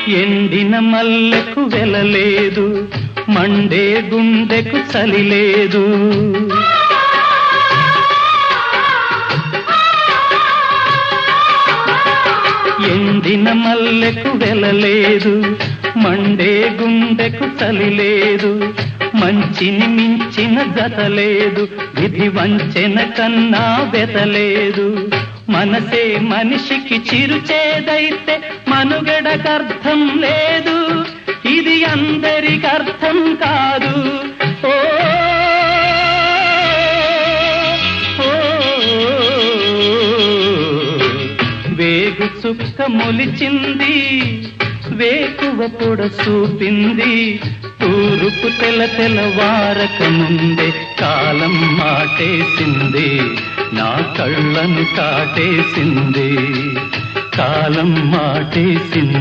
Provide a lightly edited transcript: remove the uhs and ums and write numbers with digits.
ఎండిన మల్లెకు వెలలేదు, మండే గుండెకు చలి లేదు. ఎండిన మల్లెకు వెలలేదు, మండే గుండెకు చలి లేదు. మంచిని మించిన జత లేదు, విధి వంచెన కన్నా వెతలేదు. మనసే మనిషికి చిరుచేదైతే మనుగడకర్థం లేదు, ఇది అందరికి అర్థం కాదు. ఓ వేగు చుక్క మొలిచింది, వేకువ పొడ చూపింది. తూరుపు తెల్లవారక ముందే కాలం మాటేసింది, నా కళ్ళను కాటేసింది. కాలం మాటేసింది.